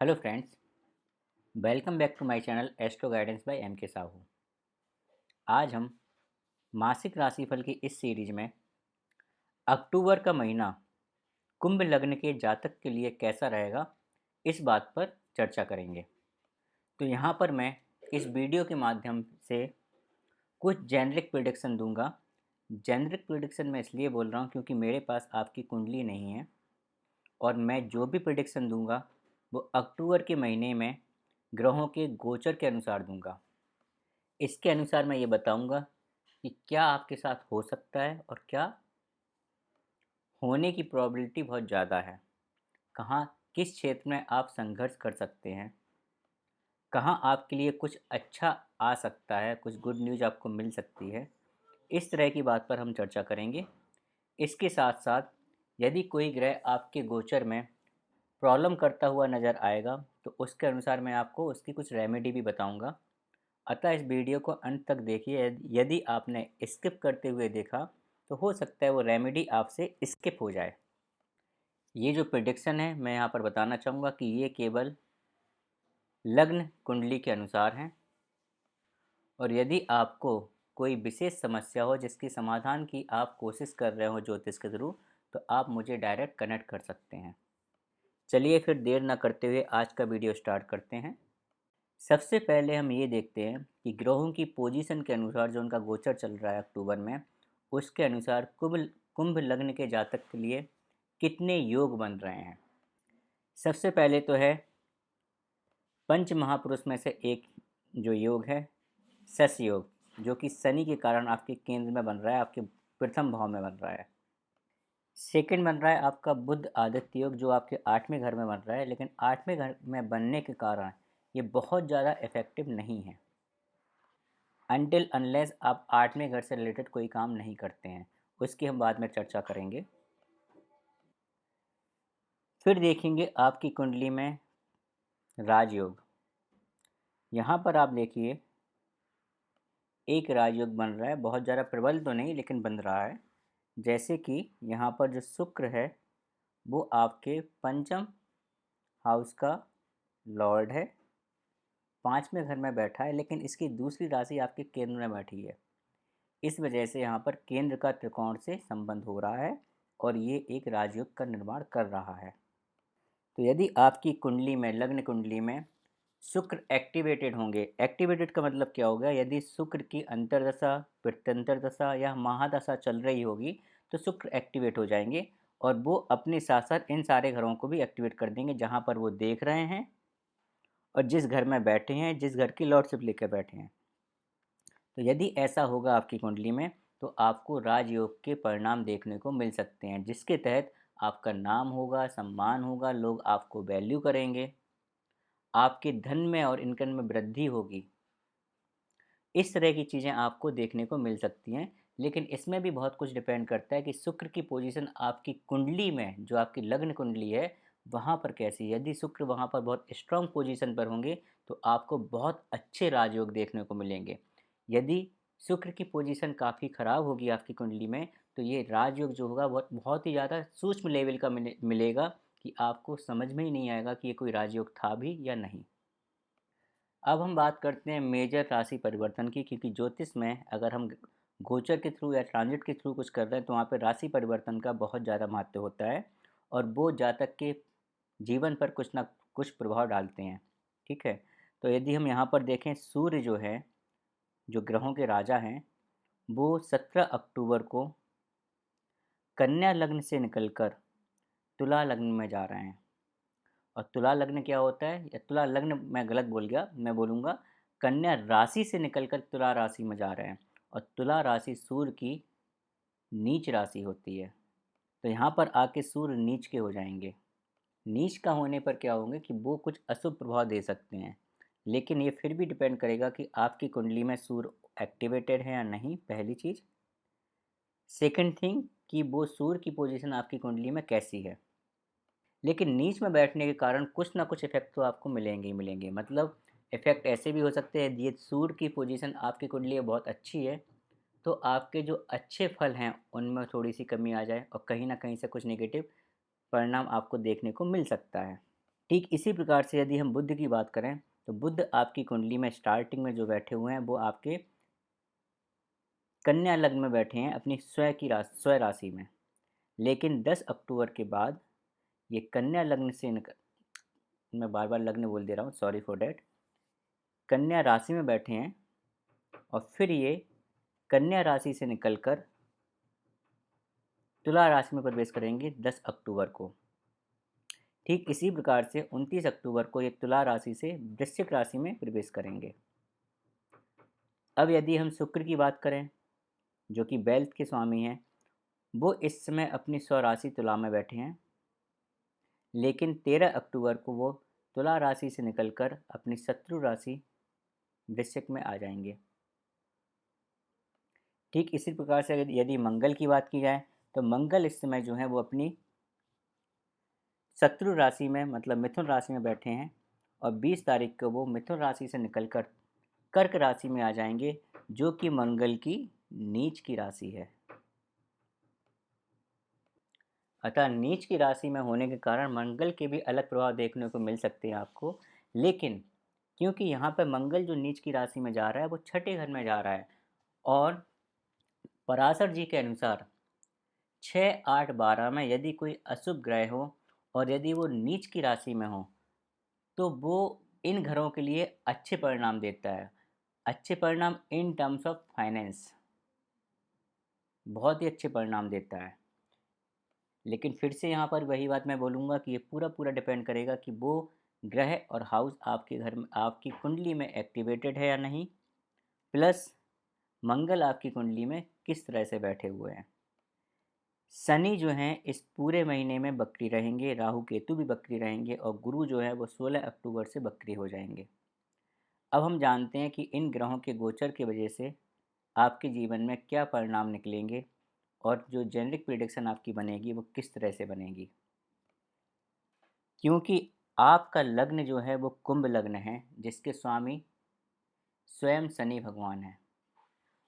Hello friends, welcome back to my channel astro guidance by M K Sahu. आज हम मासिक राशिफल की इस सीरीज में अक्टूबर का महीना कुंभ लग्न के जातक के लिए कैसा रहेगा, इस बात पर चर्चा करेंगे। तो यहाँ पर मैं इस वीडियो के माध्यम से कुछ जेनरिक प्रिडिक्शन दूंगा। जेनरिक प्रिडिक्शन मैं इसलिए बोल रहा हूँ क्योंकि मेरे पास आपकी कुंडली नहीं है और मैं जो भी प्रिडिक्शन दूंगा वो अक्टूबर के महीने में ग्रहों के गोचर के अनुसार दूंगा। इसके अनुसार मैं ये बताऊंगा कि क्या आपके साथ हो सकता है और क्या होने की प्रोबेबिलिटी बहुत ज़्यादा है। कहाँ किस क्षेत्र में आप संघर्ष कर सकते हैं, कहाँ आपके लिए कुछ अच्छा आ सकता है, कुछ गुड न्यूज़ आपको मिल सकती है। इस तरह की बात पर हम चर्चा करेंगे। इसके साथ साथ यदि कोई ग्रह आपके गोचर में प्रॉब्लम करता हुआ नज़र आएगा तो उसके अनुसार मैं आपको उसकी कुछ रेमेडी भी बताऊंगा। अतः इस वीडियो को अंत तक देखिए। यदि आपने स्किप करते हुए देखा तो हो सकता है वो रेमेडी आपसे स्किप हो जाए। ये जो प्रिडिक्शन है मैं यहाँ पर बताना चाहूँगा कि ये केवल लग्न कुंडली के अनुसार हैं और यदि आपको कोई विशेष समस्या हो जिसकी समाधान की आप कोशिश कर रहे हो ज्योतिष के थ्रू, तो आप मुझे डायरेक्ट कनेक्ट कर सकते हैं। चलिए फिर देर ना करते हुए आज का वीडियो स्टार्ट करते हैं। सबसे पहले हम ये देखते हैं कि ग्रहों की पोजीशन के अनुसार जो उनका गोचर चल रहा है अक्टूबर में, उसके अनुसार कुंभ कुंभ लग्न के जातक के लिए कितने योग बन रहे हैं। सबसे पहले तो है पंच महापुरुष में से एक जो योग है शश योग, जो कि शनि के कारण आपके केंद्र में बन रहा है, आपके प्रथम भाव में बन रहा है। सेकंड बन रहा है आपका बुध आदित्य योग, जो आपके आठवें घर में बन रहा है, लेकिन आठवें घर में बनने के कारण ये बहुत ज़्यादा इफेक्टिव नहीं है अनटिल अनलेस आप आठवें घर से रिलेटेड कोई काम नहीं करते हैं। उसकी हम बाद में चर्चा करेंगे। फिर देखेंगे आपकी कुंडली में राजयोग। यहाँ पर आप देखिए एक राजयोग बन रहा है, बहुत ज़्यादा प्रबल तो नहीं लेकिन बन रहा है। जैसे कि यहाँ पर जो शुक्र है वो आपके पंचम हाउस का लॉर्ड है, पाँचवें घर में बैठा है, लेकिन इसकी दूसरी राशि आपके केंद्र में बैठी है। इस वजह से यहाँ पर केंद्र का त्रिकोण से संबंध हो रहा है और ये एक राजयोग का निर्माण कर रहा है। तो यदि आपकी कुंडली में लग्न कुंडली में शुक्र एक्टिवेटेड होंगे, एक्टिवेटेड का मतलब क्या होगा, यदि शुक्र की अंतर्दशा प्रत्यंतर दशा या महादशा चल रही होगी तो शुक्र एक्टिवेट हो जाएंगे और वो अपने साथ साथ इन सारे घरों को भी एक्टिवेट कर देंगे जहाँ पर वो देख रहे हैं और जिस घर में बैठे हैं, जिस घर की लॉर्डशिप लेकर बैठे हैं। तो यदि ऐसा होगा आपकी कुंडली में तो आपको राजयोग के परिणाम देखने को मिल सकते हैं, जिसके तहत आपका नाम होगा, सम्मान होगा, लोग आपको वैल्यू करेंगे, आपके धन में और इनकम में वृद्धि होगी। इस तरह की चीज़ें आपको देखने को मिल सकती हैं। लेकिन इसमें भी बहुत कुछ डिपेंड करता है कि शुक्र की पोजीशन आपकी कुंडली में, जो आपकी लग्न कुंडली है, वहाँ पर कैसी है। यदि शुक्र वहाँ पर बहुत स्ट्रांग पोजीशन पर होंगे तो आपको बहुत अच्छे राजयोग देखने को मिलेंगे। यदि शुक्र की पोजीशन काफ़ी ख़राब होगी आपकी कुंडली में तो ये राजयोग जो होगा बहुत बहुत ही ज़्यादा सूक्ष्म लेवल का मिलेगा कि आपको समझ में ही नहीं आएगा कि ये कोई राजयोग था भी या नहीं। अब हम बात करते हैं मेजर राशि परिवर्तन की, क्योंकि ज्योतिष में अगर हम गोचर के थ्रू या ट्रांजिट के थ्रू कुछ कर रहे हैं तो वहाँ पर राशि परिवर्तन का बहुत ज़्यादा महत्व होता है और वो जातक के जीवन पर कुछ ना कुछ प्रभाव डालते हैं। ठीक है, तो यदि हम यहाँ पर देखें, सूर्य जो है, जो ग्रहों के राजा हैं, वो 17 अक्टूबर को कन्या लग्न से निकलकर तुला लग्न में जा रहे हैं। और तुला लग्न क्या होता है, या तुला लग्न मैं गलत बोल गया, मैं बोलूँगा कन्या राशि से निकलकर तुला राशि में जा रहे हैं। और तुला राशि सूर्य की नीच राशि होती है, तो यहाँ पर आके सूर्य नीच के हो जाएंगे। नीच का होने पर क्या होंगे कि वो कुछ अशुभ प्रभाव दे सकते हैं, लेकिन ये फिर भी डिपेंड करेगा कि आपकी कुंडली में सूर्य एक्टिवेटेड है या नहीं, पहली चीज़। सेकंड थिंग कि वो सूर्य की पोजीशन आपकी कुंडली में कैसी है। लेकिन नीच में बैठने के कारण कुछ ना कुछ इफेक्ट तो आपको मिलेंगे ही मिलेंगे। मतलब इफेक्ट ऐसे भी हो सकते हैं, ये सूर्य की पोजीशन आपकी कुंडली में बहुत अच्छी है तो आपके जो अच्छे फल हैं उनमें थोड़ी सी कमी आ जाए और कहीं ना कहीं से कुछ नेगेटिव परिणाम आपको देखने को मिल सकता है। ठीक इसी प्रकार से यदि हम बुध की बात करें तो बुध आपकी कुंडली में स्टार्टिंग में जो बैठे हुए हैं वो आपके कन्या लग्न में बैठे हैं अपनी स्वयं राशि में। लेकिन 10 अक्टूबर के बाद ये कन्या लग्न से मैं बार बार लग्न बोल दे रहा हूँ, सॉरी फॉर डैट। कन्या राशि में बैठे हैं और फिर ये कन्या राशि से निकलकर तुला राशि में प्रवेश करेंगे 10 अक्टूबर को। ठीक इसी प्रकार से 29 अक्टूबर को ये तुला राशि से वृश्चिक राशि में प्रवेश करेंगे। अब यदि हम शुक्र की बात करें जो कि वेल्थ के स्वामी हैं, वो इस समय अपनी स्वराशि तुला में बैठे हैं। लेकिन 13 अक्टूबर को वो तुला राशि से निकलकर अपनी शत्रु राशि वृश्चिक में आ जाएंगे। ठीक इसी प्रकार से यदि मंगल की बात की जाए तो मंगल इस समय जो है वो अपनी शत्रु राशि में मतलब मिथुन राशि में बैठे हैं और 20 तारीख को वो मिथुन राशि से निकलकर कर्क राशि में आ जाएंगे जो कि मंगल की नीच की राशि है। अतः नीच की राशि में होने के कारण मंगल के भी अलग प्रभाव देखने को मिल सकते हैं आपको। लेकिन क्योंकि यहाँ पर मंगल जो नीच की राशि में जा रहा है वो छठे घर में जा रहा है और पराशर जी के अनुसार 6, 8, 12 में यदि कोई अशुभ ग्रह हो और यदि वो नीच की राशि में हो तो वो इन घरों के लिए अच्छे परिणाम देता है। अच्छे परिणाम इन टर्म्स ऑफ फाइनेंस, बहुत ही अच्छे परिणाम देता है। लेकिन फिर से यहाँ पर वही बात मैं बोलूँगा कि ये पूरा डिपेंड करेगा कि वो ग्रह और हाउस आपके घर में आपकी कुंडली में एक्टिवेटेड है या नहीं, प्लस मंगल आपकी कुंडली में किस तरह से बैठे हुए हैं। शनि जो हैं इस पूरे महीने में बकरी रहेंगे, राहु केतु भी बकरी रहेंगे और गुरु जो है वो 16 अक्टूबर से बकरी हो जाएंगे। अब हम जानते हैं कि इन ग्रहों के गोचर की वजह से आपके जीवन में क्या परिणाम निकलेंगे और जो जेनेरिक प्रिडिक्शन आपकी बनेगी वो किस तरह से बनेगी। क्योंकि आपका लग्न जो है वो कुंभ लग्न है जिसके स्वामी स्वयं शनि भगवान हैं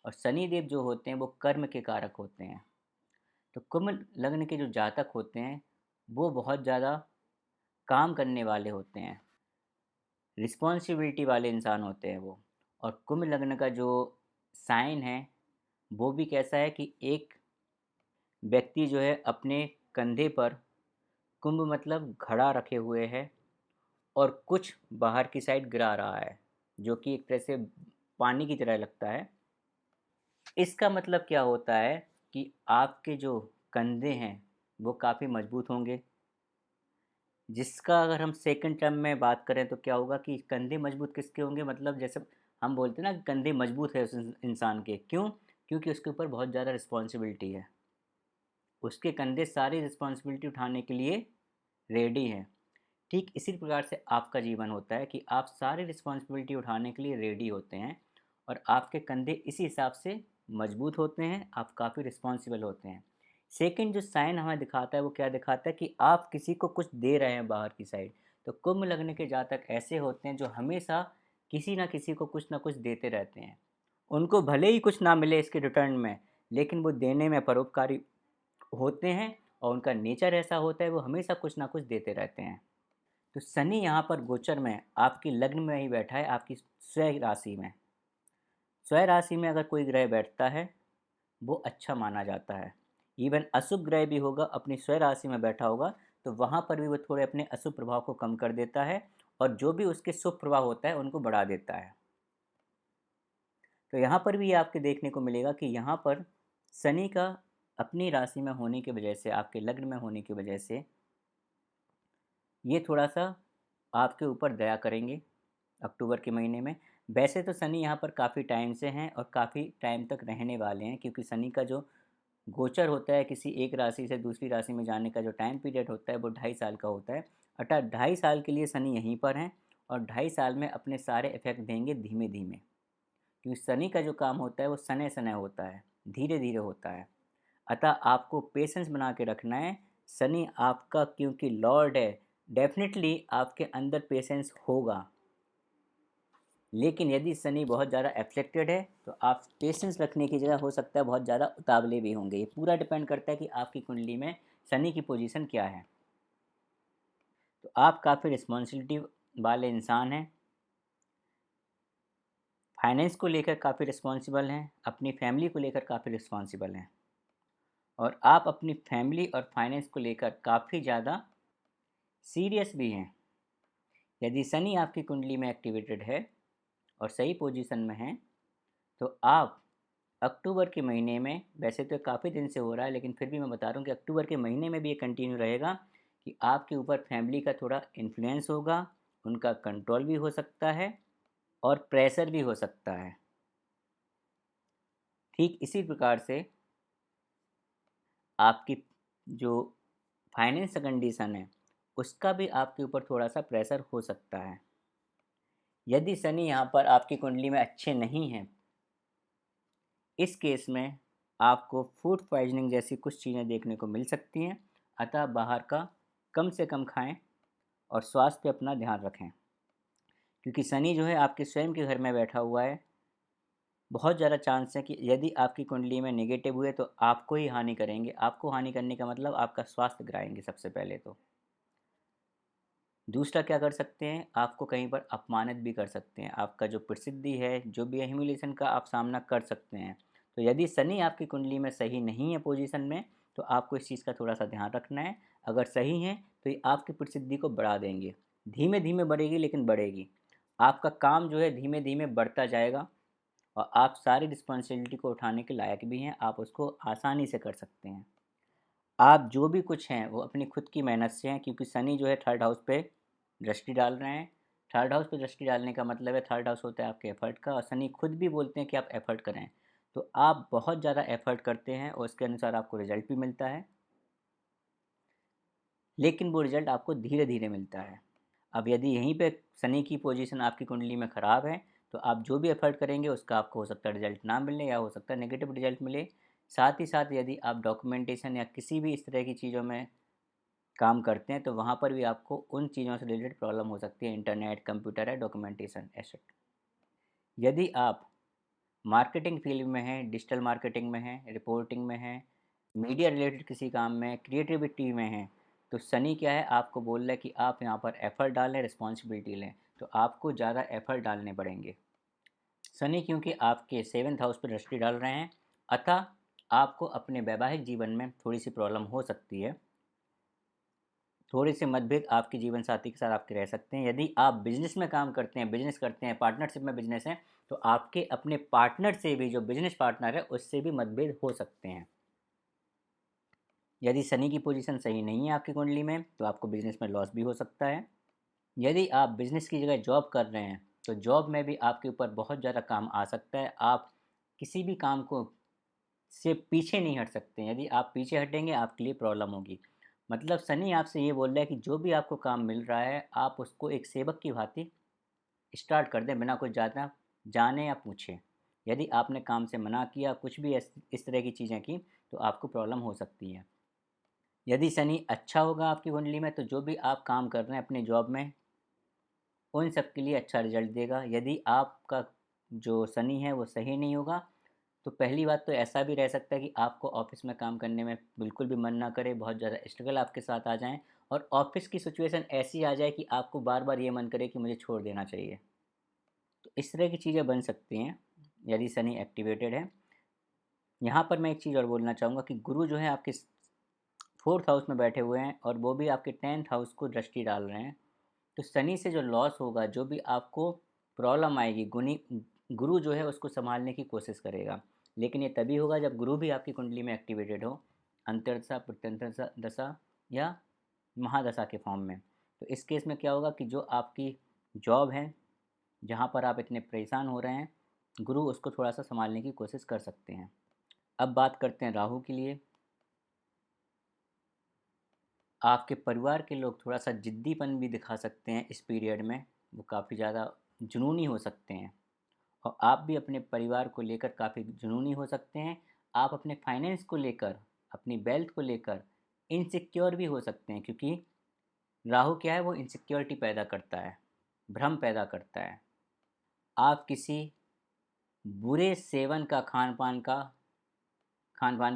और शनि देव जो होते हैं वो कर्म के कारक होते हैं। तो कुंभ लग्न के जो जातक होते हैं वो बहुत ज़्यादा काम करने वाले होते हैं, रिस्पॉन्सिबिलिटी वाले इंसान होते हैं वो। और कुंभ लग्न का जो साइन है वो भी कैसा है कि एक व्यक्ति जो है अपने कंधे पर कुंभ मतलब घड़ा रखे हुए है और कुछ बाहर की साइड गिरा रहा है जो कि एक तरह से पानी की तरह लगता है। इसका मतलब क्या होता है कि आपके जो कंधे हैं वो काफ़ी मजबूत होंगे, जिसका अगर हम सेकंड टर्म में बात करें तो क्या होगा कि कंधे मजबूत किसके होंगे, मतलब जैसे हम बोलते हैं ना कि कंधे मजबूत है उस इंसान के, क्यों? क्योंकि उसके ऊपर बहुत ज़्यादा रिस्पॉन्सिबिलिटी है, उसके कंधे सारी रिस्पॉन्सिबिलिटी उठाने के लिए रेडी हैं। ठीक इसी प्रकार से आपका जीवन होता है कि आप सारी रिस्पॉन्सिबिलिटी उठाने के लिए रेडी होते हैं और आपके कंधे इसी हिसाब से मजबूत होते हैं, आप काफ़ी रिस्पॉन्सिबल होते हैं। सेकंड जो साइन हमें दिखाता है वो क्या दिखाता है कि आप किसी को कुछ दे रहे हैं बाहर की साइड। तो कुंभ लग्न के जातक ऐसे होते हैं जो हमेशा किसी ना किसी को कुछ ना कुछ देते रहते हैं। उनको भले ही कुछ ना मिले इसके रिटर्न में, लेकिन वो देने में परोपकारी होते हैं और उनका नेचर ऐसा होता है वो हमेशा कुछ ना कुछ देते रहते हैं। तो शनि यहाँ पर गोचर में आपकी लग्न में ही बैठा है, आपकी स्वयं राशि में। स्वयं राशि में अगर कोई ग्रह बैठता है वो अच्छा माना जाता है। इवन अशुभ ग्रह भी होगा अपनी स्वयं राशि में बैठा होगा तो वहाँ पर भी वो थोड़े अपने अशुभ प्रभाव को कम कर देता है और जो भी उसके शुभ प्रभाव होता है उनको बढ़ा देता है। तो यहाँ पर भी ये आपके देखने को मिलेगा कि यहाँ पर शनि का अपनी राशि में होने की वजह से, आपके लग्न में होने की वजह से ये थोड़ा सा आपके ऊपर दया करेंगे अक्टूबर के महीने में। वैसे तो शनि यहाँ पर काफ़ी टाइम से हैं और काफ़ी टाइम तक रहने वाले हैं, क्योंकि शनि का जो गोचर होता है किसी एक राशि से दूसरी राशि में जाने का जो टाइम पीरियड होता है वो 2.5 साल का होता है। अतः 2.5 साल के लिए शनि यहीं पर हैं और 2.5 साल में अपने सारे इफेक्ट देंगे धीमे धीमे, क्योंकि शनि का जो काम होता है वो सने सने होता है, धीरे धीरे होता है। अतः आपको पेशेंस बना के रखना है। शनि आपका क्योंकि लॉर्ड है, डेफिनेटली आपके अंदर पेशेंस होगा। लेकिन यदि शनि बहुत ज़्यादा एफ्लेक्टेड है तो आप पेशेंस रखने की जगह हो सकता है बहुत ज़्यादा उतावले भी होंगे। ये पूरा डिपेंड करता है कि आपकी कुंडली में शनि की पोजीशन क्या है। तो आप काफ़ी रिस्पॉन्सिबिलिटी वाले इंसान हैं, फाइनेंस को लेकर काफ़ी रिस्पॉन्सिबल हैं, अपनी फैमिली को लेकर काफ़ी रिस्पॉन्सिबल हैं, और आप अपनी फैमिली और फाइनेंस को लेकर काफ़ी ज़्यादा सीरियस भी हैं। यदि शनि आपकी कुंडली में एक्टिवेटेड है और सही पोजीशन में है, तो आप अक्टूबर के महीने में, वैसे तो काफ़ी दिन से हो रहा है लेकिन फिर भी मैं बता रहा हूँ कि अक्टूबर के महीने में भी ये कंटिन्यू रहेगा कि आपके ऊपर फैमिली का थोड़ा इन्फ्लुएंस होगा, उनका कंट्रोल भी हो सकता है और प्रेशर भी हो सकता है। ठीक इसी प्रकार से आपकी जो फाइनेंस कंडीशन है उसका भी आपके ऊपर थोड़ा सा प्रेशर हो सकता है। यदि शनि यहाँ पर आपकी कुंडली में अच्छे नहीं हैं, इस केस में आपको फूड पॉइजनिंग जैसी कुछ चीज़ें देखने को मिल सकती हैं, अतः बाहर का कम से कम खाएं और स्वास्थ्य पे अपना ध्यान रखें, क्योंकि शनि जो है आपके स्वयं के घर में बैठा हुआ है। बहुत ज़्यादा चांस है कि यदि आपकी कुंडली में नेगेटिव हुए तो आपको ही हानि करेंगे। आपको हानि करने का मतलब आपका स्वास्थ्य गिराएंगे सबसे पहले तो। दूसरा क्या कर सकते हैं, आपको कहीं पर अपमानित भी कर सकते हैं। आपका जो प्रसिद्धि है, जो भी है, ह्यूमिलेशन का आप सामना कर सकते हैं। तो यदि शनि आपकी कुंडली में सही नहीं है पोजीशन में, तो आपको इस चीज़ का थोड़ा सा ध्यान रखना है। अगर सही है तो ये आपकी प्रसिद्धि को बढ़ा देंगे, धीमे धीमे बढ़ेगी लेकिन बढ़ेगी। आपका काम जो है धीमे धीमे बढ़ता जाएगा और आप सारी रिस्पॉन्सिबिलिटी को उठाने के लायक भी हैं। आप उसको आसानी से कर सकते हैं। आप जो भी कुछ हैं वो अपनी खुद की मेहनत से हैं, क्योंकि शनि जो है थर्ड हाउस पे दृष्टि डाल रहे हैं। थर्ड हाउस पे दृष्टि डालने का मतलब है, थर्ड हाउस होता है आपके एफर्ट का, और शनि खुद भी बोलते हैं कि आप एफर्ट करें। तो आप बहुत ज़्यादा एफर्ट करते हैं और उसके अनुसार आपको रिजल्ट भी मिलता है, लेकिन वो रिजल्ट आपको धीरे धीरे मिलता है। अब यदि यहीं पे शनि की पोजीशन आपकी कुंडली में ख़राब है, तो आप जो भी एफर्ट करेंगे उसका आपको हो सकता है रिजल्ट ना मिलने, या हो सकता है नेगेटिव रिजल्ट मिले। साथ ही साथ यदि आप डॉक्यूमेंटेशन या किसी भी इस तरह की चीज़ों में काम करते हैं, तो वहाँ पर भी आपको उन चीज़ों से रिलेटेड प्रॉब्लम हो सकती है, इंटरनेट, कंप्यूटर है, डॉक्यूमेंटेशन एसेट। यदि आप मार्केटिंग फील्ड में हैं, डिजिटल मार्केटिंग में हैं, रिपोर्टिंग में हैं, मीडिया रिलेटेड किसी काम में, क्रिएटिविटी में हैं, तो शनि क्या है, आपको बोल रहा है कि आप यहाँ पर एफर्ट डालें, रिस्पॉन्सिबिलिटी लें। तो आपको ज़्यादा एफर्ट डालने पड़ेंगे। शनि क्योंकि आपके सेवन्थ हाउस पर दृष्टि डाल रहे हैं, अतः आपको अपने वैवाहिक जीवन में थोड़ी सी प्रॉब्लम हो सकती है। थोड़े से मतभेद आपके जीवन साथी के साथ आपके रह सकते हैं। यदि आप बिजनेस में काम करते हैं, बिजनेस करते हैं, पार्टनरशिप में बिजनेस है, तो आपके अपने पार्टनर से भी, जो बिजनेस पार्टनर है, उससे भी मतभेद हो सकते हैं। यदि शनि की पोजीशन सही नहीं है आपकी कुंडली में, तो आपको बिजनेस में लॉस भी हो सकता है। यदि आप बिजनेस की जगह जॉब कर रहे हैं, तो जॉब में भी आपके ऊपर बहुत ज़्यादा काम आ सकता है। आप किसी भी काम को से पीछे नहीं हट सकते हैं। यदि आप पीछे हटेंगे आपके लिए प्रॉब्लम होगी। मतलब शनि आपसे ये बोल रहा है कि जो भी आपको काम मिल रहा है, आप उसको एक सेवक की भांति स्टार्ट कर दें, बिना कुछ ज़्यादा जाने या पूछे। यदि आपने काम से मना किया, कुछ भी इस तरह की चीज़ें की, तो आपको प्रॉब्लम हो सकती है। यदि शनि अच्छा होगा आपकी कुंडली में, तो जो भी आप काम कर रहे हैं अपने जॉब में, उन सब के लिए अच्छा रिजल्ट देगा। यदि आपका जो शनि है वो सही नहीं होगा, तो पहली बात तो ऐसा भी रह सकता है कि आपको ऑफ़िस में काम करने में बिल्कुल भी मन ना करे, बहुत ज़्यादा स्ट्रगल आपके साथ आ जाएँ और ऑफ़िस की सिचुएशन ऐसी आ जाए कि आपको बार-बार ये मन करे कि मुझे छोड़ देना चाहिए। तो इस तरह की चीज़ें बन सकती हैं यदि शनि एक्टिवेटेड है। यहाँ पर मैं एक चीज़ और बोलना चाहूँगा कि गुरु जो है आपके फोर्थ हाउस में बैठे हुए हैं और वो भी आपके 10th हाउस को दृष्टि डाल रहे हैं। तो शनि से जो लॉस होगा, जो भी आपको प्रॉब्लम आएगी, गुरु जो है उसको सँभालने की कोशिश करेगा। लेकिन ये तभी होगा जब गुरु भी आपकी कुंडली में एक्टिवेटेड हो, अंतर्दशा, प्रत्यंतरदशा दशा या महादशा के फॉर्म में। तो इस केस में क्या होगा कि जो आपकी जॉब है, जहाँ पर आप इतने परेशान हो रहे हैं, गुरु उसको थोड़ा-सा सँभालने की कोशिश कर सकते हैं। अब बात करते हैं राहु के लिए। आपके परिवार के लोग थोड़ा-सा ज़िद्दीपन भी दिखा सकते हैं इस पीरियड में, वो काफ़ी ज़्यादा जुनूनी हो सकते हैं और आप भी अपने परिवार को लेकर काफ़ी जुनूनी हो सकते हैं। आप अपने फाइनेंस को लेकर, अपनी वेल्थ को लेकर इनसिक्योर भी हो सकते हैं, क्योंकि राहु क्या है, वो इनसिक्योरिटी पैदा करता है, भ्रम पैदा करता है। आप किसी बुरे सेवन का, खान-पान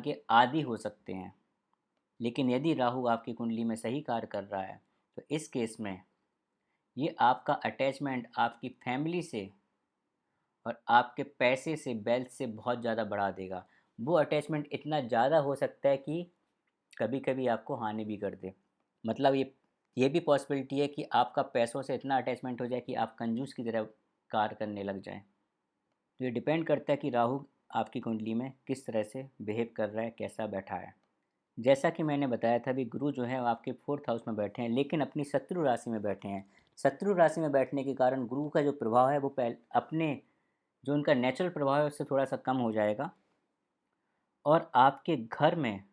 के आदी हो सकते हैं। लेकिन यदि राहु आपकी कुंडली में सही कार्य कर रहा है, तो इस केस में ये आपका अटैचमेंट आपकी फैमिली से और आपके पैसे से, वेल्थ से बहुत ज़्यादा बढ़ा देगा। वो अटैचमेंट इतना ज़्यादा हो सकता है कि कभी कभी आपको हानि भी कर दे। मतलब ये भी पॉसिबिलिटी है कि आपका पैसों से इतना अटैचमेंट हो जाए कि आप कंजूस की तरह कार्य करने लग जाएं। तो ये डिपेंड करता है कि राहु आपकी कुंडली में किस तरह से बिहेव कर रहा है, कैसा बैठा है। जैसा कि मैंने बताया था, अभी गुरु जो है वो आपके 4th हाउस में बैठे हैं, लेकिन अपनी शत्रु राशि में बैठे हैं। शत्रु राशि में बैठने के कारण गुरु का जो प्रभाव है वो अपने जो उनका नेचुरल प्रभाव है उससे थोड़ा सा कम हो जाएगा। और आपके घर में,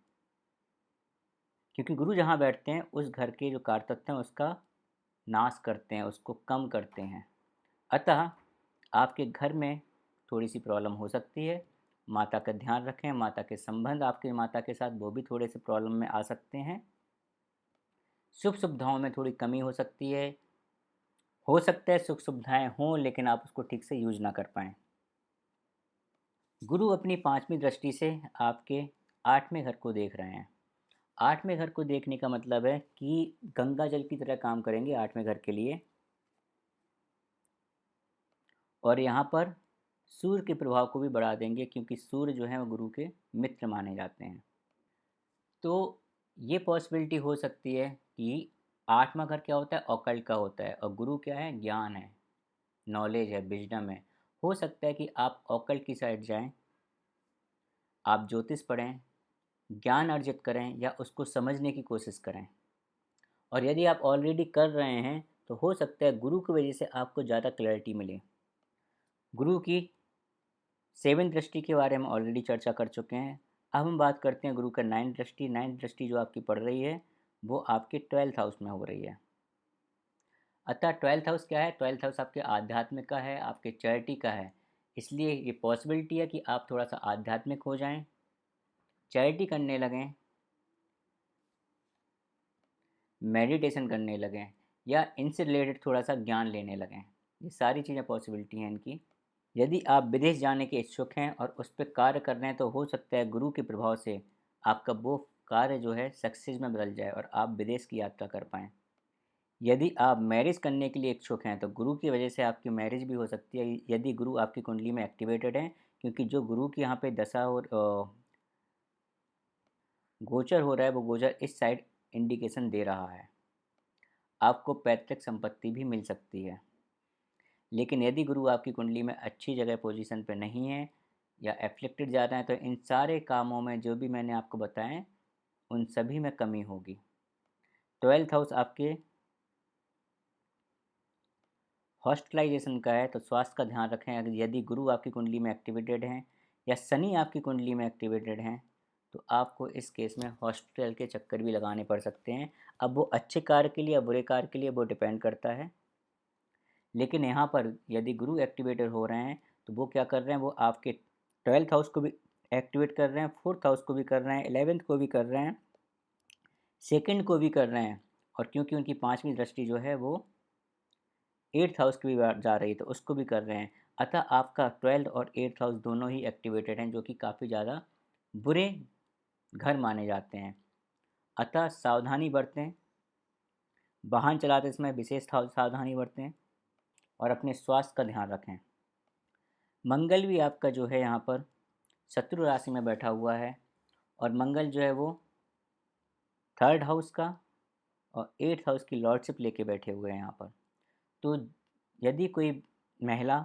क्योंकि गुरु जहाँ बैठते हैं उस घर के जो कारतत्व हैं उसका नाश करते हैं, उसको कम करते हैं। अतः आपके घर में थोड़ी सी प्रॉब्लम हो सकती है। माता का ध्यान रखें, माता के संबंध आपके माता के साथ वो भी थोड़े से प्रॉब्लम में आ सकते हैं। सुख सुविधाओं में थोड़ी कमी हो सकती है। हो सकता है सुख सुविधाएं हों लेकिन आप उसको ठीक से यूज ना कर पाएँ। गुरु अपनी 5वीं दृष्टि से आपके 8वें घर को देख रहे हैं। 8वें घर को देखने का मतलब है कि गंगा जल की तरह काम करेंगे 8वें घर के लिए। और यहाँ पर सूर्य के प्रभाव को भी बढ़ा देंगे, क्योंकि सूर्य जो है वो गुरु के मित्र माने जाते हैं। तो ये पॉसिबिलिटी हो सकती है कि 8वां घर क्या होता है, ऑकल्ट का होता है, और गुरु क्या है, ज्ञान है, नॉलेज है, विजडम है। हो सकता है कि आप ऑकल्ट की साइड जाएं, आप ज्योतिष पढ़ें, ज्ञान अर्जित करें या उसको समझने की कोशिश करें। और यदि आप ऑलरेडी कर रहे हैं तो हो सकता है गुरु की वजह से आपको ज़्यादा क्लैरिटी मिले। गुरु की 7वीं दृष्टि के बारे में ऑलरेडी चर्चा कर चुके हैं। अब हम बात करते हैं गुरु का 9th दृष्टि। 9th दृष्टि जो आपकी पड़ रही है वो आपके 12th हाउस में हो रही है। अतः 12th हाउस क्या है, 12th हाउस आपके आध्यात्मिक का है, आपके चैरिटी का है। इसलिए ये पॉसिबिलिटी है कि आप थोड़ा सा आध्यात्मिक हो जाएं, चैरिटी करने लगें, मेडिटेशन करने लगें, या इनसे रिलेटेड थोड़ा सा ज्ञान लेने लगें। ये सारी चीज़ें पॉसिबिलिटी हैं इनकी। यदि आप विदेश जाने के इच्छुक हैं और उस पर कार्य कर रहे हैं तो हो सकता है गुरु के प्रभाव से आपका वो कार्य जो है सक्सेस में बदल जाए और आप विदेश की यात्रा कर पाएँ। यदि आप मैरिज करने के लिए इच्छुक हैं तो गुरु की वजह से आपकी मैरिज भी हो सकती है, यदि गुरु आपकी कुंडली में एक्टिवेटेड है। क्योंकि जो गुरु की यहाँ पे दशा और गोचर हो रहा है वो गोचर इस साइड इंडिकेशन दे रहा है। आपको पैतृक संपत्ति भी मिल सकती है। लेकिन यदि गुरु आपकी कुंडली में अच्छी जगह पोजीशन पे नहीं है या एफ्लिक्टेड ज़्यादा है तो इन सारे कामों में जो भी मैंने आपको बताएं उन सभी में कमी होगी। 12th हाउस आपके हॉस्पिटलाइजेशन का है, तो स्वास्थ्य का ध्यान रखें। अगर यदि गुरु आपकी कुंडली में एक्टिवेटेड हैं या शनि आपकी कुंडली में एक्टिवेटेड हैं तो आपको इस केस में हॉस्पिटल के चक्कर भी लगाने पड़ सकते हैं। अब वो अच्छे कार्य के लिए या बुरे कार्य के लिए वो डिपेंड करता है। लेकिन यहाँ पर यदि गुरु एक्टिवेटेड हो रहे हैं तो वो क्या कर रहे हैं, वो आपके 12th हाउस को भी एक्टिवेट कर रहे हैं, 4th हाउस को भी कर रहे हैं, 11th को भी कर रहे हैं, 2nd को भी कर रहे हैं। और क्योंकि उनकी 5वीं दृष्टि जो है वो 8th हाउस की भी जा रही है तो उसको भी कर रहे हैं। अतः आपका 12th और 8th हाउस दोनों ही एक्टिवेटेड हैं, जो कि काफ़ी ज़्यादा बुरे घर माने जाते हैं। अतः सावधानी बरतें, वाहन चलाते समय विशेष सावधानी बरतें और अपने स्वास्थ्य का ध्यान रखें। मंगल भी आपका जो है यहाँ पर शत्रु राशि में बैठा हुआ है, और मंगल जो है वो 3rd हाउस का और 8th हाउस की लॉर्डशिप लेके बैठे हुए हैं यहाँ पर। तो यदि कोई महिला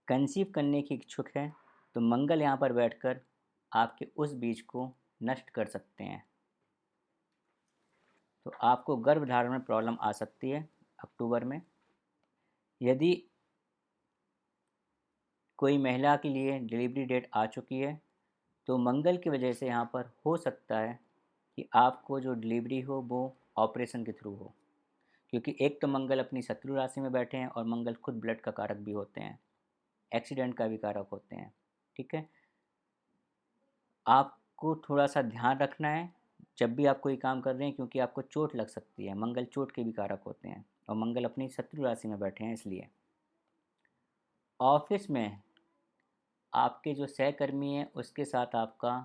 कंसीव करने की इच्छुक है तो मंगल यहाँ पर बैठकर आपके उस बीज को नष्ट कर सकते हैं। तो आपको गर्भधारण में प्रॉब्लम आ सकती है अक्टूबर में। यदि कोई महिला के लिए डिलीवरी डेट आ चुकी है तो मंगल की वजह से यहाँ पर हो सकता है कि आपको जो डिलीवरी हो वो ऑपरेशन के थ्रू हो। क्योंकि एक तो मंगल अपनी शत्रु राशि में बैठे हैं और मंगल खुद ब्लड का कारक भी होते हैं, एक्सीडेंट का भी कारक होते हैं। ठीक है, आपको थोड़ा सा ध्यान रखना है जब भी आप कोई काम कर रहे हैं, क्योंकि आपको चोट लग सकती है। मंगल चोट के भी कारक होते हैं और मंगल अपनी शत्रु राशि में बैठे हैं। इसलिए ऑफिस में आपके जो सहकर्मी हैं उसके साथ आपका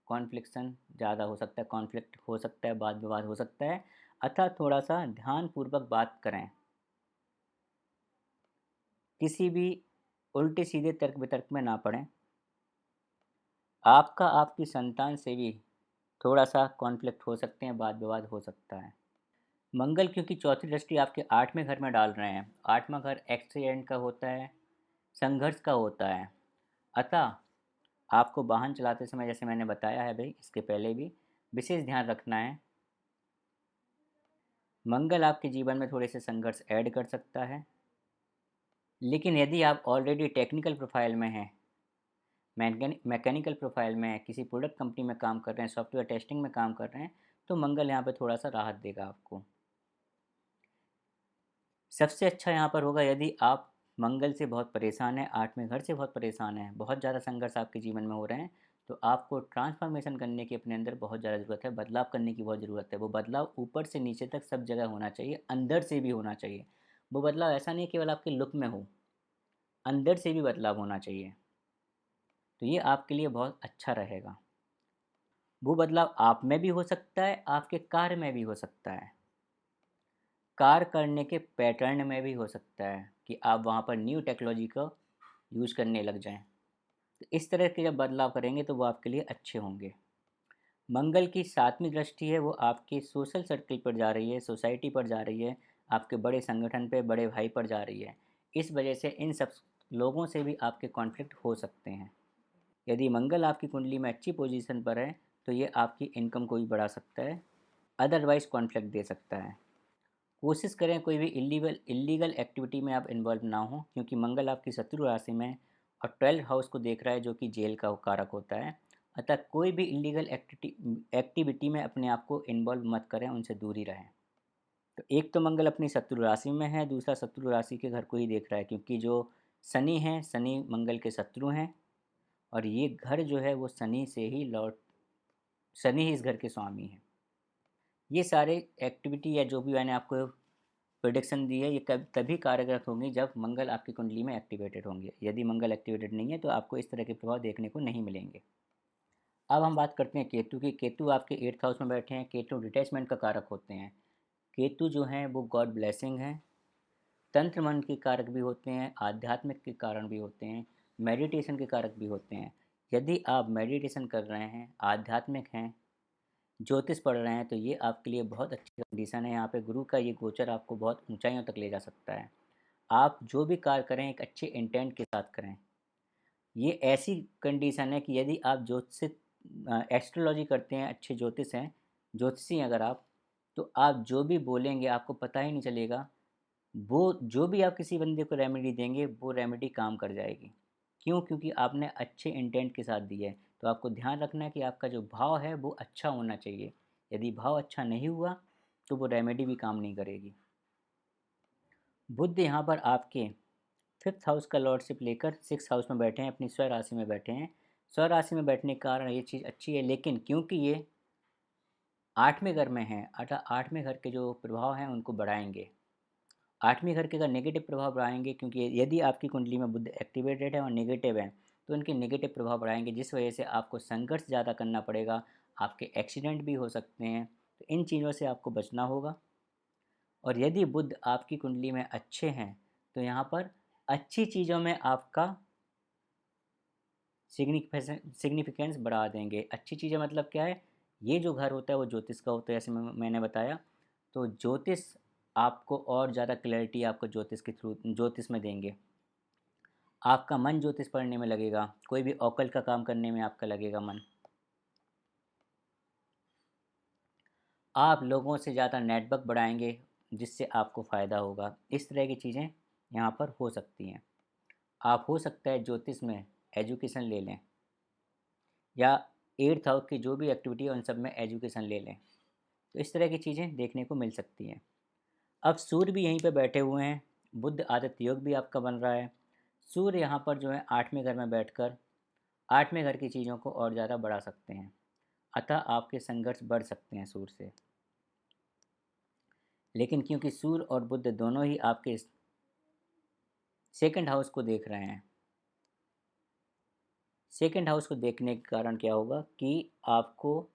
कॉन्फ्लिक्शन ज़्यादा हो सकता है, कॉन्फ्लिक्ट हो सकता है, वाद विवाद हो सकता है। अतः थोड़ा सा ध्यानपूर्वक बात करें, किसी भी उल्टे सीधे तर्क वितर्क में ना पड़ें। आपका आपकी संतान से भी थोड़ा सा कॉन्फ्लिक्ट हो सकते हैं, वाद विवाद हो सकता है। मंगल क्योंकि चौथी दृष्टि आपके 8वें घर में डाल रहे हैं, 8वां घर एक्सीडेंट का होता है, संघर्ष का होता है। अतः आपको वाहन चलाते समय, जैसे मैंने बताया है भाई इसके पहले भी, विशेष ध्यान रखना है। मंगल आपके जीवन में थोड़े से संघर्ष ऐड कर सकता है, लेकिन यदि आप ऑलरेडी टेक्निकल प्रोफाइल में हैं, मैकेनिकल प्रोफाइल में हैं, किसी प्रोडक्ट कंपनी में काम कर रहे हैं, सॉफ्टवेयर टेस्टिंग में काम कर रहे हैं, तो मंगल यहाँ पे थोड़ा सा राहत देगा आपको। सबसे अच्छा यहाँ पर होगा यदि आप मंगल से बहुत परेशान हैं, 8वें घर से बहुत परेशान हैं, बहुत ज़्यादा संघर्ष आपके जीवन में हो रहे हैं, तो आपको ट्रांसफॉर्मेशन करने की अपने अंदर बहुत ज़्यादा ज़रूरत है, बदलाव करने की बहुत ज़रूरत है। वो बदलाव ऊपर से नीचे तक सब जगह होना चाहिए, अंदर से भी होना चाहिए। वो बदलाव ऐसा नहीं केवल आपके लुक में हो, अंदर से भी बदलाव होना चाहिए। तो ये आपके लिए बहुत अच्छा रहेगा। वो बदलाव आप में भी हो सकता है, आपके कार्य में भी हो सकता है, कार्य करने के पैटर्न में भी हो सकता है कि आप वहाँ पर न्यू टेक्नोलॉजी का यूज़ करने लग जाएं। तो इस तरह के जब बदलाव करेंगे तो वो आपके लिए अच्छे होंगे। मंगल की 7वीं दृष्टि है, वो आपके सोशल सर्कल पर जा रही है, सोसाइटी पर जा रही है, आपके बड़े संगठन पे, बड़े भाई पर जा रही है। इस वजह से इन सब लोगों से भी आपके कॉन्फ्लिक्ट हो सकते हैं। यदि मंगल आपकी कुंडली में अच्छी पोजीशन पर है तो ये आपकी इनकम को भी बढ़ा सकता है, अदरवाइज़ कॉन्फ्लिक्ट दे सकता है। कोशिश करें कोई भी इल्लीगल एक्टिविटी में आप इन्वॉल्व ना हो, क्योंकि मंगल आपकी शत्रु राशि में और 12th हाउस को देख रहा है, जो कि जेल का कारक होता है। अतः कोई भी इल्लीगल एक्टिविटी में अपने आप को इन्वॉल्व मत करें, उनसे दूर ही रहें। तो एक तो मंगल अपनी शत्रु राशि में है, दूसरा शत्रु राशि के घर को ही देख रहा है, क्योंकि जो शनि हैं, शनि मंगल के शत्रु हैं, और ये घर जो है वो शनि ही इस घर के स्वामी हैं। ये सारे एक्टिविटी या जो भी मैंने आपको प्रोडिक्शन दी है, ये कब तभी कार्यरत होंगी जब मंगल आपकी कुंडली में एक्टिवेटेड होंगे। यदि मंगल एक्टिवेटेड नहीं है तो आपको इस तरह के प्रभाव देखने को नहीं मिलेंगे। अब हम बात करते हैं केतु की। केतु आपके 8th हाउस में बैठे हैं। केतु डिटैचमेंट का कारक होते हैं। केतु जो हैं वो गॉड ब्लेसिंग हैं, तंत्र मन के कारक भी होते हैं, आध्यात्मिक के कारण भी होते हैं, मेडिटेशन के कारक भी होते हैं। यदि आप मेडिटेशन कर रहे हैं, आध्यात्मिक हैं, ज्योतिष पढ़ रहे हैं, तो ये आपके लिए बहुत अच्छी कंडीशन है। यहाँ पे गुरु का ये गोचर आपको बहुत ऊंचाइयों तक ले जा सकता है। आप जो भी कार्य करें एक अच्छे इंटेंट के साथ करें। ये ऐसी कंडीशन है कि यदि आप ज्योतिष एस्ट्रोलॉजी करते हैं, अच्छे ज्योतिष हैं, ज्योतिषी हैं अगर आप, तो आप जो भी बोलेंगे आपको पता ही नहीं चलेगा। वो जो भी आप किसी बंदे को रेमेडी देंगे वो रेमेडी काम कर जाएगी। क्यों? क्योंकि आपने अच्छे इंटेंट के साथ दी है। तो आपको ध्यान रखना है कि आपका जो भाव है वो अच्छा होना चाहिए। यदि भाव अच्छा नहीं हुआ तो वो रेमेडी भी काम नहीं करेगी। बुध यहाँ पर आपके 5th हाउस का लॉर्डशिप लेकर 6th हाउस में बैठे हैं, अपनी स्व राशि में बैठे हैं। स्व राशि में बैठने के कारण ये चीज़ अच्छी है, लेकिन क्योंकि ये 8वें घर में हैं, अतः 8वें घर के जो प्रभाव हैं उनको बढ़ाएंगे। 8वें घर के अगर नेगेटिव प्रभाव बढ़ाएंगे, क्योंकि यदि आपकी कुंडली में बुध एक्टिवेटेड है और नेगेटिव है तो उनके नेगेटिव प्रभाव बढ़ाएंगे, जिस वजह से आपको संघर्ष ज़्यादा करना पड़ेगा, आपके एक्सीडेंट भी हो सकते हैं। तो इन चीज़ों से आपको बचना होगा। और यदि बुध आपकी कुंडली में अच्छे हैं तो यहाँ पर अच्छी चीज़ों में आपका सिग्निफिकेंस बढ़ा देंगे। अच्छी चीज़ें मतलब क्या है? ये जो घर होता है वो ज्योतिष का होता है, जैसे मैंने बताया। तो ज्योतिष आपको और ज़्यादा क्लैरिटी आपको ज्योतिष के थ्रू ज्योतिष में देंगे। आपका मन ज्योतिष पढ़ने में लगेगा, कोई भी ऑकल्ट का काम करने में आपका लगेगा मन। आप लोगों से ज़्यादा नेटवर्क बढ़ाएंगे, जिससे आपको फ़ायदा होगा। इस तरह की चीज़ें यहाँ पर हो सकती हैं। आप हो सकता है ज्योतिष में एजुकेशन ले लें, या 8th हाउस की जो भी एक्टिविटी है उन सब में एजुकेशन ले लें। तो इस तरह की चीज़ें देखने को मिल सकती हैं। अब सूर्य भी यहीं पे बैठे हुए हैं, बुध आदित्य योग भी आपका बन रहा है। सूर्य यहाँ पर जो है 8वें घर में बैठकर 8वें घर की चीज़ों को और ज़्यादा बढ़ा सकते हैं। अतः आपके संघर्ष बढ़ सकते हैं सूर्य से। लेकिन क्योंकि सूर्य और बुध दोनों ही आपके 2nd हाउस को देख रहे हैं, सेकंड हाउस को देखने के कारण क्या होगा कि आपको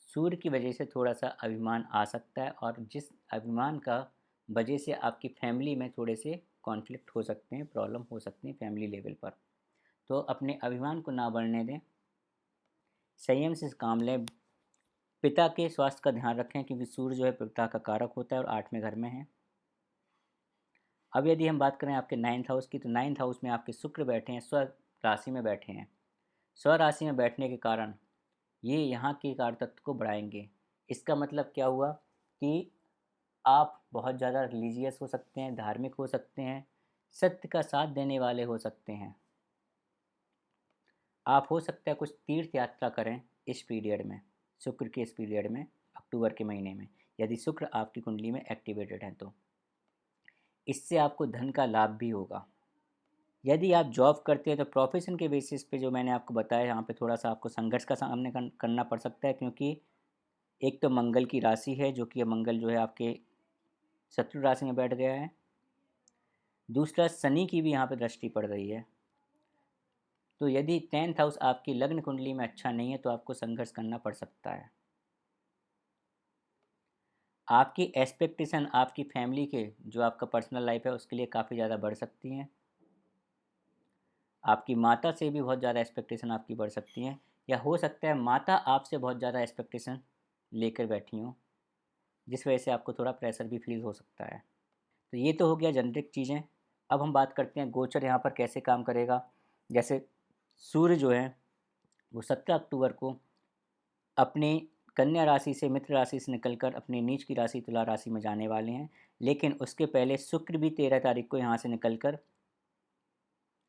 सूर्य की वजह से थोड़ा सा अभिमान आ सकता है, और जिस अभिमान का वजह से आपकी फैमिली में थोड़े से कॉन्फ्लिक्ट हो सकते हैं, प्रॉब्लम हो सकती हैं फैमिली लेवल पर। तो अपने अभिमान को ना बढ़ने दें, संयम से काम लें। पिता के स्वास्थ्य का ध्यान रखें, क्योंकि सूर्य जो है पिता का कारक होता है और 8वें घर में है। अब यदि हम बात करें आपके 9th हाउस की, तो 9th हाउस में आपके शुक्र बैठे हैं, स्व राशि में बैठे हैं। स्व राशि में बैठने के कारण ये यहाँ के कारतत्व को बढ़ाएंगे। इसका मतलब क्या हुआ कि आप बहुत ज़्यादा रिलीजियस हो सकते हैं, धार्मिक हो सकते हैं, सत्य का साथ देने वाले हो सकते हैं। आप हो सकता है कुछ तीर्थ यात्रा करें इस पीरियड में, शुक्र के इस पीरियड में, अक्टूबर के महीने में, यदि शुक्र आपकी कुंडली में एक्टिवेटेड है तो इससे आपको धन का लाभ भी होगा। यदि आप जॉब करते हैं तो प्रोफेशन के बेसिस पे जो मैंने आपको बताया, यहाँ पे थोड़ा सा आपको संघर्ष का सामना करना पड़ सकता है, क्योंकि एक तो मंगल की राशि है, जो कि मंगल जो है आपके शत्रु राशि में बैठ गया है। दूसरा, शनि की भी यहाँ पे दृष्टि पड़ रही है। तो यदि 10th हाउस आपकी लग्न कुंडली में अच्छा नहीं है तो आपको संघर्ष करना पड़ सकता है। आपकी एक्सपेक्टेशन आपकी फैमिली के, जो आपका पर्सनल लाइफ है, उसके लिए काफ़ी ज़्यादा बढ़ सकती हैं। आपकी माता से भी बहुत ज़्यादा एक्सपेक्टेशन आपकी बढ़ सकती हैं, या हो सकता है माता आपसे बहुत ज़्यादा एक्सपेक्टेशन लेकर बैठी हों, जिस वजह से आपको थोड़ा प्रेशर भी फील हो सकता है। तो ये तो हो गया जेनरिक चीज़ें। अब हम बात करते हैं गोचर यहाँ पर कैसे काम करेगा। जैसे सूर्य जो है वो 17 अक्टूबर को अपने कन्या राशि से, मित्र राशि से निकलकर अपनी नीच की राशि तुला राशि में जाने वाले हैं, लेकिन उसके पहले शुक्र भी 13 तारीख को यहाँ से निकलकर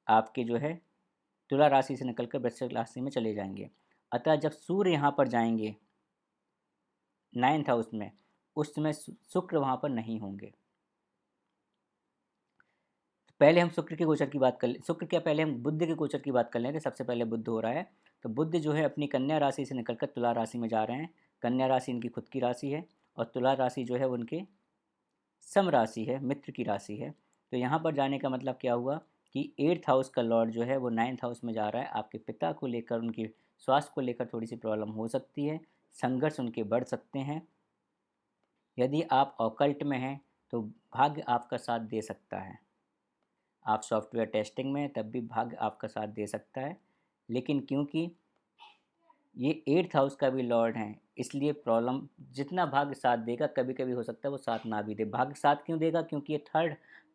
आपके जो है तुला राशि से निकलकर वृश्चिक राशि में चले जाएंगे। अतः जब सूर्य यहाँ पर जाएंगे 9th हाउस में, उस समय शुक्र वहाँ पर नहीं होंगे। पहले हम शुक्र के गोचर की बात कर ले, शुक्र क्या, पहले हम बुध के गोचर की बात कर लेते हैं। सबसे पहले बुध हो रहा है, तो बुध जो है अपनी कन्या राशि से निकलकर तुला राशि में जा रहे हैं। कन्या राशि इनकी खुद की राशि है, और तुला राशि जो है वो उनके सम राशि है, मित्र की राशि है। तो यहाँ पर जाने का मतलब क्या हुआ कि 8th हाउस का लॉर्ड जो है वो 9th हाउस में जा रहा है। आपके पिता को लेकर, उनके स्वास्थ्य को लेकर थोड़ी सी प्रॉब्लम हो सकती है, संघर्ष उनके बढ़ सकते हैं। यदि आप ऑकल्ट में हैं तो भाग्य आपका साथ दे सकता है। आप सॉफ्टवेयर टेस्टिंग में, तब भी भाग्य आपका साथ दे सकता है। लेकिन क्योंकि ये 8th हाउस का भी लॉर्ड है, इसलिए प्रॉब्लम, जितना भाग्य साथ देगा कभी कभी हो सकता है वो साथ ना भी दे। भाग्य साथ क्यों देगा? क्योंकि ये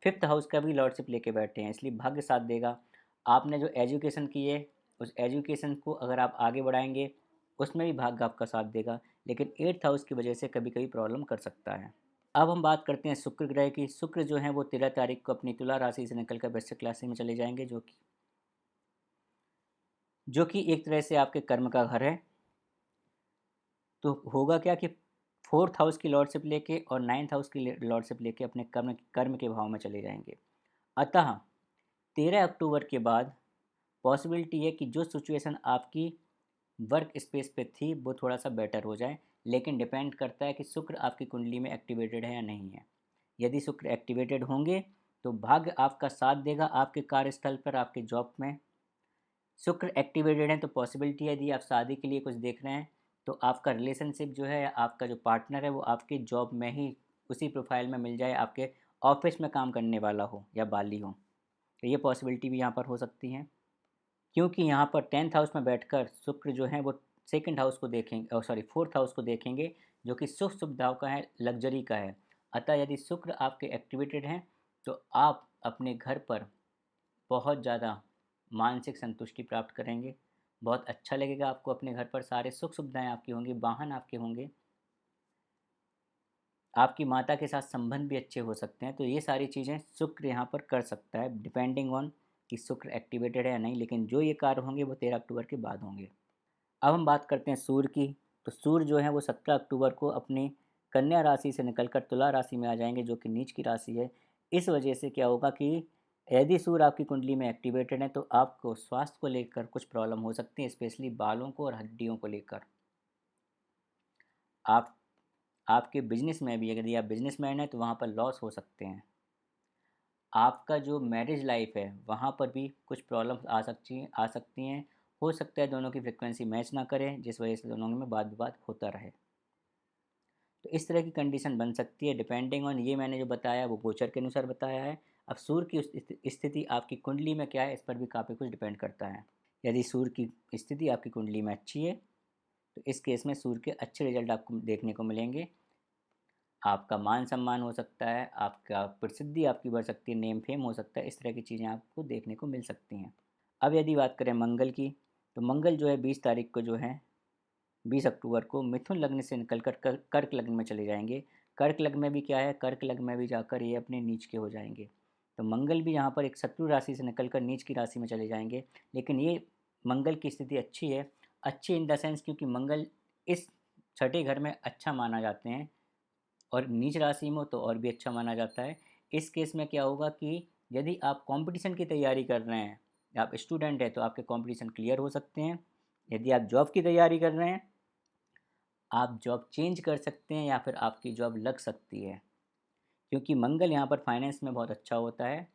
5th हाउस का भी लॉर्डशिप लेके बैठे हैं, इसलिए भाग्य साथ देगा। आपने जो एजुकेशन की है, उस एजुकेशन को अगर आप आगे बढ़ाएंगे, उसमें भी भाग्य आपका साथ देगा, लेकिन 8th हाउस की वजह से कभी कभी प्रॉब्लम कर सकता है। अब हम बात करते हैं शुक्र ग्रह की। शुक्र जो है वो 13 तारीख को अपनी तुला राशि से निकलकर वृश्चिक राशि में चले जाएंगे, जो कि एक तरह से आपके कर्म का घर है। तो होगा क्या कि 4th हाउस की लॉर्डशिप लेके और 9th हाउस की लॉर्डशिप लेके अपने कर्म कर्म के भाव में चले जाएंगे। अतः 13 अक्टूबर के बाद पॉसिबिलिटी है कि जो सिचुएशन आपकी वर्क स्पेस पे थी वो थोड़ा सा बेटर हो जाए, लेकिन डिपेंड करता है कि शुक्र आपकी कुंडली में एक्टिवेटेड है या नहीं है। यदि शुक्र एक्टिवेटेड होंगे तो भाग्य आपका साथ देगा आपके कार्यस्थल पर, आपके जॉब में। शुक्र एक्टिवेटेड है तो पॉसिबिलिटी है, यदि आप शादी के लिए कुछ देख रहे हैं तो आपका रिलेशनशिप जो है, आपका जो पार्टनर है वो आपके जॉब में ही उसी प्रोफाइल में मिल जाए, आपके ऑफिस में काम करने वाला हो या बाली हो। तो ये पॉसिबिलिटी भी यहाँ पर हो सकती है, क्योंकि यहाँ पर 10th हाउस में बैठकर शुक्र जो है वो सेकंड हाउस को देखेंगे, सॉरी 4th हाउस को देखेंगे, जो कि सुख सुविधाओं का है, लग्जरी का है। अतः यदि शुक्र आपके एक्टिवेटेड हैं तो आप अपने घर पर बहुत ज़्यादा मानसिक संतुष्टि प्राप्त करेंगे। बहुत अच्छा लगेगा आपको अपने घर पर, सारे सुख सुविधाएं आपकी होंगी, वाहन आपके होंगे, आपकी माता के साथ संबंध भी अच्छे हो सकते हैं। तो ये सारी चीज़ें शुक्र यहाँ पर कर सकता है, डिपेंडिंग ऑन कि शुक्र एक्टिवेटेड है या नहीं, लेकिन जो ये कार्य होंगे वो 13 अक्टूबर के बाद होंगे। अब हम बात करते हैं सूर्य की। तो सूर्य जो है वो 17 अक्टूबर को अपनी कन्या राशि से निकलकर तुला राशि में आ जाएंगे, जो कि नीच की राशि है। इस वजह से क्या होगा कि यदि सूर्य आपकी कुंडली में एक्टिवेटेड है तो आपको स्वास्थ्य को लेकर कुछ प्रॉब्लम हो सकती है, स्पेशली बालों को और हड्डियों को लेकर। आप आपके बिजनेस में भी, यदि आप बिजनेसमैन हैं तो वहाँ पर लॉस हो सकते हैं। आपका जो मैरिज लाइफ है वहाँ पर भी कुछ प्रॉब्लम्स आ सकती हैं। हो सकता है दोनों की फ्रिक्वेंसी मैच ना करें, जिस वजह से दोनों में वाद विवाद होता रहे। तो इस तरह की कंडीशन बन सकती है डिपेंडिंग ऑन, ये मैंने जो बताया वो गोचर के अनुसार बताया है। अब सूर्य की स्थिति आपकी कुंडली में क्या है, इस पर भी काफ़ी कुछ डिपेंड करता है। यदि सूर्य की स्थिति आपकी कुंडली में अच्छी है तो इस केस में सूर्य के अच्छे रिजल्ट आपको देखने को मिलेंगे। आपका मान सम्मान हो सकता है, आपका प्रसिद्धि आपकी बढ़ सकती है, नेम फेम हो सकता है, इस तरह की चीज़ें आपको देखने को मिल सकती हैं। अब यदि बात करें मंगल की, तो मंगल जो है 20 तारीख को जो है 20 अक्टूबर को मिथुन लग्न से निकल कर कर्क लग्न में चले जाएंगे। कर्क लग्न में भी क्या है, कर्क लग्न में भी जाकर ये अपने नीच के हो जाएंगे। तो मंगल भी यहाँ पर एक शत्रु राशि से निकलकर नीच की राशि में चले जाएंगे। लेकिन ये मंगल की स्थिति अच्छी है, अच्छी इन द सेंस क्योंकि मंगल इस छठे घर में अच्छा माना जाते हैं, और नीच राशि में हो तो और भी अच्छा माना जाता है। इस केस में क्या होगा कि यदि आप कंपटीशन की तैयारी कर रहे हैं, आप स्टूडेंट हैं, तो आपके कंपटीशन क्लियर हो सकते हैं। यदि आप जॉब की तैयारी कर रहे हैं, आप जॉब चेंज कर सकते हैं या फिर आपकी जॉब लग सकती है, क्योंकि मंगल यहाँ पर फाइनेंस में बहुत अच्छा होता है,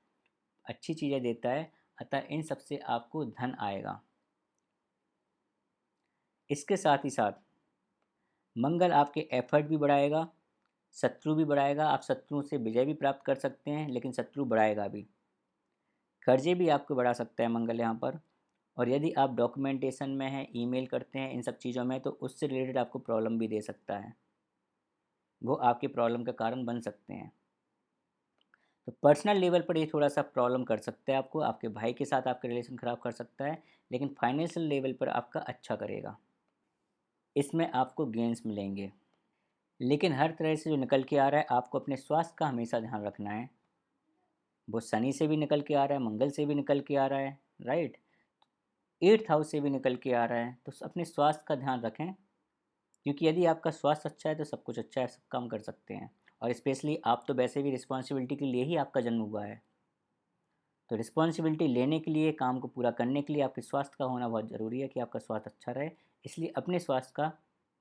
अच्छी चीज़ें देता है। अतः इन सब से आपको धन आएगा। इसके साथ ही साथ मंगल आपके एफर्ट भी बढ़ाएगा, शत्रु भी बढ़ाएगा। आप शत्रुओं से विजय भी प्राप्त कर सकते हैं, लेकिन शत्रु बढ़ाएगा भी। कर्जे भी आपको बढ़ा सकता है मंगल यहाँ पर। और यदि आप डॉक्यूमेंटेशन में हैं, ईमेल करते हैं, इन सब चीज़ों में, तो उससे रिलेटेड आपको प्रॉब्लम भी दे सकता है, वो आपके प्रॉब्लम का कारण बन सकते हैं। तो पर्सनल लेवल पर ये थोड़ा सा प्रॉब्लम कर सकता है आपको, आपके भाई के साथ आपके रिलेशन ख़राब कर सकता है, लेकिन फाइनेंशियल लेवल पर आपका अच्छा करेगा, इसमें आपको गेंस मिलेंगे। लेकिन हर तरह से जो निकल के आ रहा है, आपको अपने स्वास्थ्य का हमेशा ध्यान रखना है। वो शनि से भी निकल के आ रहा है, मंगल से भी निकल के आ रहा है, राइट, 8th हाउस से भी निकल के आ रहा है। तो अपने स्वास्थ्य का ध्यान रखें, क्योंकि यदि आपका स्वास्थ्य अच्छा है तो सब कुछ अच्छा है, सब काम कर सकते हैं। और स्पेशली आप तो वैसे भी रिस्पॉन्सिबिलिटी के लिए ही आपका जन्म हुआ है, तो रिस्पॉन्सिबिलिटी लेने के लिए, काम को पूरा करने के लिए आपके स्वास्थ्य का होना बहुत ज़रूरी है कि आपका स्वास्थ्य अच्छा रहे। इसलिए अपने स्वास्थ्य का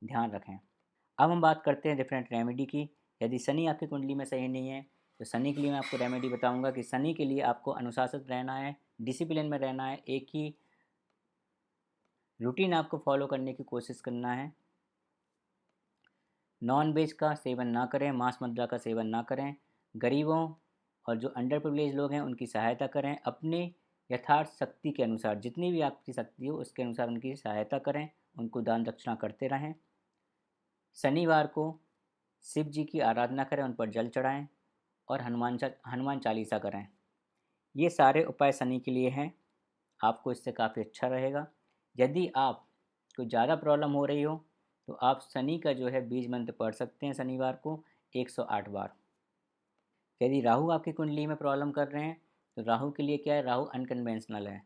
ध्यान रखें। अब हम बात करते हैं डिफरेंट रेमेडी की। यदि शनि आपकी कुंडली में सही नहीं है, तो शनि के लिए मैं आपको रेमेडी बताऊंगा कि शनि के लिए आपको अनुशासित रहना है, डिसिप्लिन में रहना है, एक ही रूटीन आपको फॉलो करने की कोशिश करना है। नॉन वेज का सेवन ना करें, मांस मदिरा का सेवन ना करें। गरीबों और जो अंडर प्रिविलेज लोग हैं उनकी सहायता करें, अपने यथार्थ शक्ति के अनुसार, जितनी भी आपकी शक्ति हो उसके अनुसार उनकी सहायता करें, उनको दान दक्षिणा करते रहें। शनिवार को शिव जी की आराधना करें, उन पर जल चढ़ाएं, और हनुमान चालीसा करें। ये सारे उपाय शनि के लिए हैं, आपको इससे काफ़ी अच्छा रहेगा। यदि आप को ज़्यादा प्रॉब्लम हो रही हो तो आप शनि का जो है बीज मंत्र पढ़ सकते हैं शनिवार को 108 बार। यदि राहु आपकी कुंडली में प्रॉब्लम कर रहे हैं, तो राहु के लिए क्या है, राहु अनकन्वेंशनल है,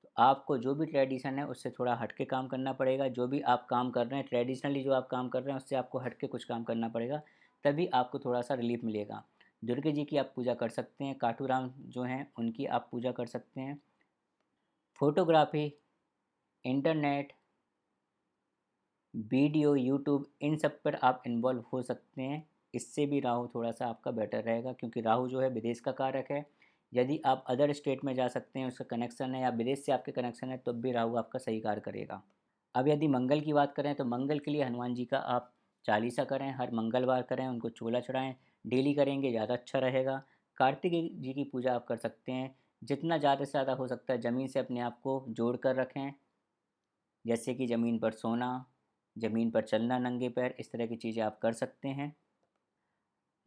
तो आपको जो भी ट्रेडिशन है उससे थोड़ा हट के काम करना पड़ेगा। जो भी आप काम कर रहे हैं ट्रेडिशनली, जो आप काम कर रहे हैं उससे आपको हट के कुछ काम करना पड़ेगा, तभी आपको थोड़ा सा रिलीफ मिलेगा। दुर्गे जी की आप पूजा कर सकते हैं, काटू राम जो हैं उनकी आप पूजा कर सकते हैं। फोटोग्राफी, इंटरनेट, वीडियो, यूट्यूब, इन सब पर आप इन्वॉल्व हो सकते हैं। इससे भी राहु थोड़ा सा आपका बेटर रहेगा, क्योंकि राहु जो है विदेश का कारक है। यदि आप अदर स्टेट में जा सकते हैं, उसका कनेक्शन है, या विदेश से आपके कनेक्शन है, तब भी राहु आपका सही कार्य करेगा। अब यदि मंगल की बात करें, तो मंगल के लिए हनुमान जी का आप चालीसा करें, हर मंगलवार करें, उनको चोला चढ़ाएं, डेली करेंगे ज़्यादा अच्छा रहेगा। कार्तिकेय जी की पूजा आप कर सकते हैं, जितना ज़्यादा से ज़्यादा हो सकता है ज़मीन से अपने आप को जोड़ कर रखें, जैसे कि ज़मीन पर सोना, ज़मीन पर चलना नंगे पैर, इस तरह की चीज़ें आप कर सकते हैं।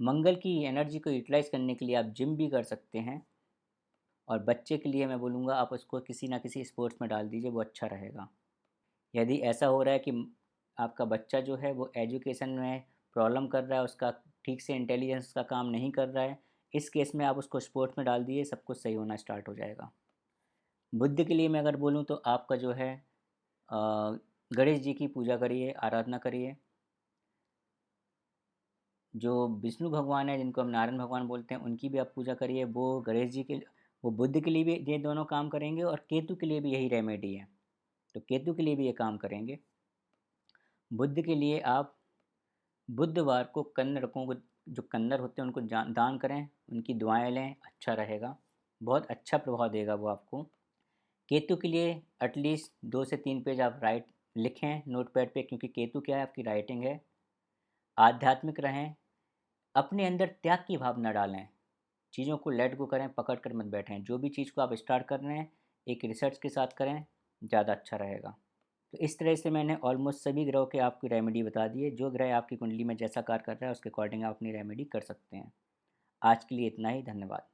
मंगल की एनर्जी को यूटिलाइज़ करने के लिए आप जिम भी कर सकते हैं, और बच्चे के लिए मैं बोलूँगा आप उसको किसी ना किसी स्पोर्ट्स में डाल दीजिए, वो अच्छा रहेगा। यदि ऐसा हो रहा है कि आपका बच्चा जो है वो एजुकेशन में प्रॉब्लम कर रहा है, उसका ठीक से इंटेलिजेंस का काम नहीं कर रहा है, इस केस में आप उसको स्पोर्ट्स में डाल दिए, सब कुछ सही होना स्टार्ट हो जाएगा। बुद्ध के लिए मैं अगर बोलूँ तो आपका जो है अ, गणेश जी की पूजा करिए, आराधना करिए। जो विष्णु भगवान है, जिनको हम नारायण भगवान बोलते हैं, उनकी भी आप पूजा करिए। वो गणेश जी के, वो बुद्ध के लिए भी ये दोनों काम करेंगे, और केतु के लिए भी यही रेमेडी है, तो केतु के लिए भी ये काम करेंगे। बुद्ध के लिए आप बुधवार को कन्नड़कों को जो कन्नर होते हैं उनको दान करें, उनकी दुआएं लें, अच्छा रहेगा, बहुत अच्छा प्रभाव देगा वो आपको। केतु के लिए एटलीस्ट 2 से 3 पेज आप लिखें नोटपैड पे, क्योंकि केतु क्या है, आपकी राइटिंग है। आध्यात्मिक रहें, अपने अंदर त्याग की भावना डालें, चीज़ों को लेट गो करें, पकड़ कर मत बैठें। जो भी चीज़ को आप स्टार्ट कर रहे हैं एक रिसर्च के साथ करें, ज़्यादा अच्छा रहेगा। तो इस तरह से मैंने ऑलमोस्ट सभी ग्रहों के आपकी रेमेडी बता दी है। जो ग्रह आपकी कुंडली में जैसा कार्य कर रहा है उसके अकॉर्डिंग आप अपनी रेमेडी कर सकते हैं। आज के लिए इतना ही, धन्यवाद।